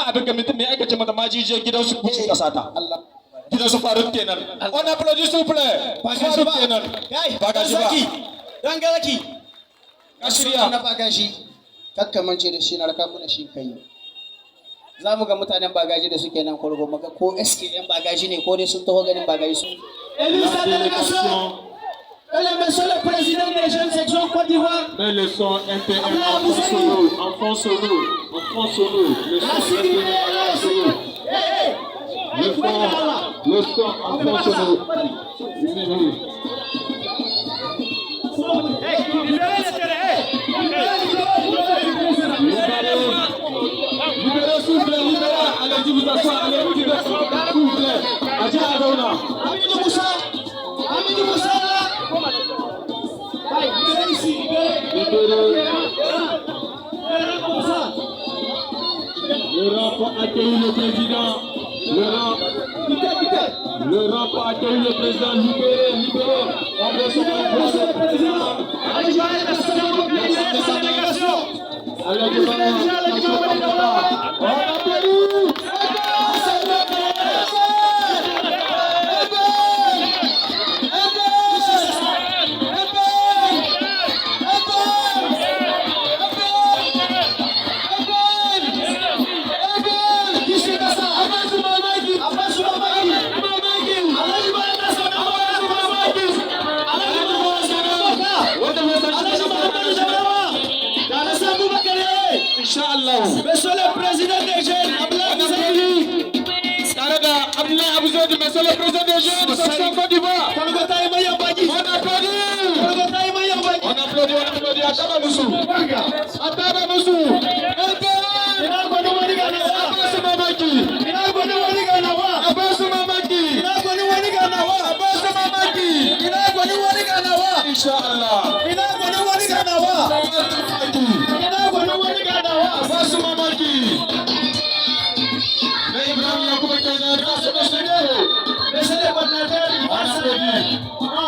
abin ga mutum ne aka ce mata majijiyar gidansu kucin ƙasa ta. Gidansu Faruk kenan. On applaudit s'il vous plaît. Faruk kenan. Ba gashi ba. Dan garaki. Ka shirya. Na ba gashi. Kakkamance da shi na raka mu da shi kai. Za mu ga mutanen bagaji da suke nan kwargo maka ko SKM bagaji ne ko dai sun taho ganin bagaji sun. La délégation. Monsieur le président des jeunes sections Côte d'Ivoire. Mais le son NPM en fond solo, en fond solo, en fond solo. Le son NPM en fond solo. Le son en fond solo. Libérez, s'il vous plaît, libérez. Allez, vous asseoir, allez, vous libérez, s'il vous plaît. Adja Adouna. Amidou Moussa. Amidou Moussa. Le rap accueille le président. Le rap accueille le président. Libéré. On veut se faire le président. Monsieur le président des jeunes, Monsieur le président des jeunes, section Côte d'Ivoire. On applaudit. Ataba Moussou. Inch'Allah.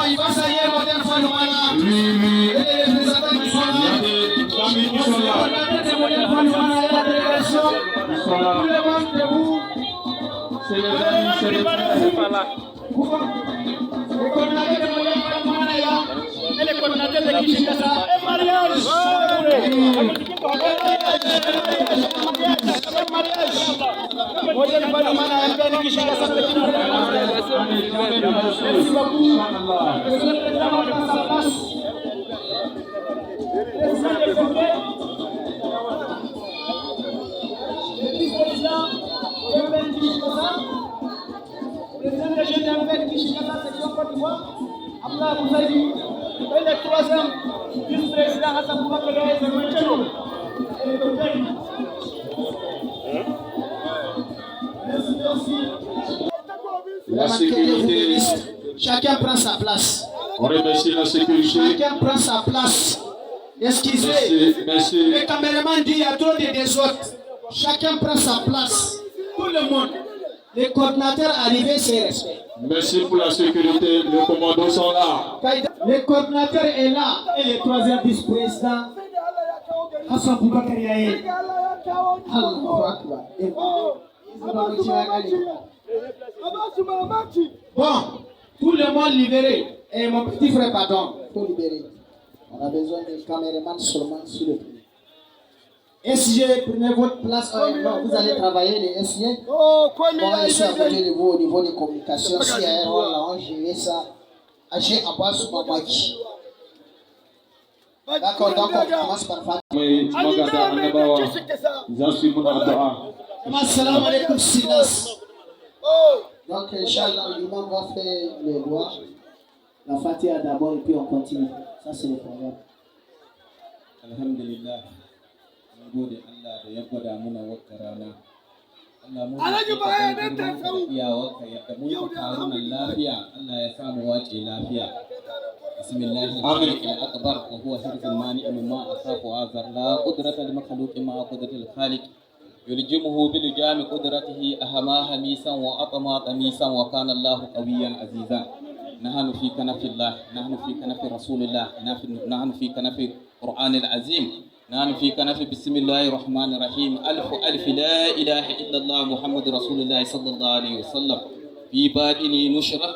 il va salir le modèle Fanoumana. Oui. Et les représentants qui sont là. Amis qui sont là. Le modèle Fanoumana et la délégation. Ils sont là. Tout le monde debout. C'est les amis, c'est les frères. Les coordinateurs du modèle Fanoumana est là. Et les coordinateurs de Kinshasa. Et mariage. Modèle Fanoumana est bien Kinshasa. Merci beaucoup. Monsieur le président, on prend sa place. Le vice-président MPN Kinshasa, le président des jeunes MPN Kinshasa, section Côte d'Ivoire, Abdallah Moussaïdi, et le troisième vice-président Hassan Boubacar Gaye, c'est Michelo. Merci. La sécurité. Chacun prend sa place. On remercie la sécurité. Chacun prend sa place. Excusez. Merci. Le caméraman dit qu'il y a trop de désordre. Chacun prend sa place. Tout le monde. Les coordinateurs arrivés, c'est respect. Merci pour la sécurité. Les commandos sont là. Le coordinateur est là. Et le troisième vice-président, Hassan Boubacar Gaye. Bon, tout le monde libéré. Et mon petit frère, pardon, il faut libérer. On a besoin des caméramans seulement sur le prix. SG, prenez votre place. Non, vous allez travailler les SG. Moi, je suis à côté de vous au niveau des communications. Si il y a un rôle là, on gère ça. Agé Abbas Mamaki. D'accord, donc on commence par faire. Assalamu alaikum, silence. Donc, Inch'Allah, l'imam va faire les doigts. La Fatiha d'abord et puis on continue. Ça, c'est le programme. Alhamdulillah. Mun gode Allah da ya gwada muna wata rana. Allah mu iyawarka yadda mun taru nan lafiya, Allah ya samu wace lafiya. Bismillahir akbar wa huwa hirful mani mimma asafu azar la qudrata lil makhluq ma qudratil khaliq. يلجمه بلجام قدرته أهما هميسا وأطمى قميصا وكان الله قويا عزيزا. نحن في كنف الله، نحن في كنف رسول الله، نحن في كنف القرآن العظيم. نحن في كنف بسم الله الرحمن الرحيم ألف لا إله إلا الله محمد رسول الله صلى الله عليه وسلم في باطني نشرت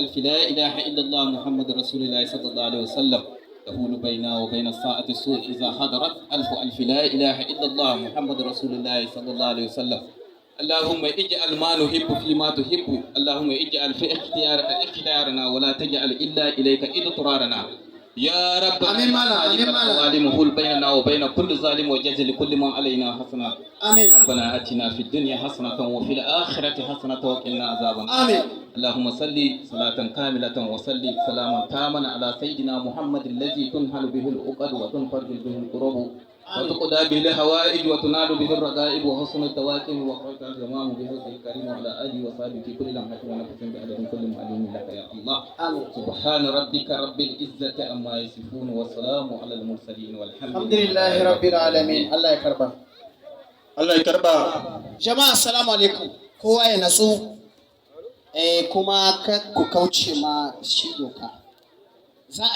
ألف لا إله إلا الله محمد رسول الله صلى الله عليه وسلم تحول بيننا وبين الساعة السوء إذا حضرت ألف لا إله إلا الله محمد رسول الله صلى الله عليه وسلم اللهم اجعل ما نحب فيما تحب اللهم اجعل في اختيارك اختيارنا ولا تجعل إلا إليك اضطرارنا يا رب آمين مالا آمين مالا الظالم هول بيننا وبين كل ظالم وجزل لكل ما علينا حسنة آمين ربنا آتنا في الدنيا حسنة وفي الآخرة حسنة وقنا عذاب النار آمين اللهم صل صلاة كاملة وصلي سلاما تاما على سيدنا محمد الذي تنحل به العقد وتنفرج به الكروب وتقضى به الهوائج وتنال به الرغائب وحسن التواكب وقرة الجمام به الكريم وعلى آله وصحبه في كل لمحة ونفس بعدد كل معلوم لك يا الله آمين سبحان ربك رب العزة عما يصفون والسلام على المرسلين والحمد الحمد لله رب العالمين الله يكرمك Allah ya karba. jama'a assalamu alaikum kowa ya natsu kuma ku kauce ma shi doka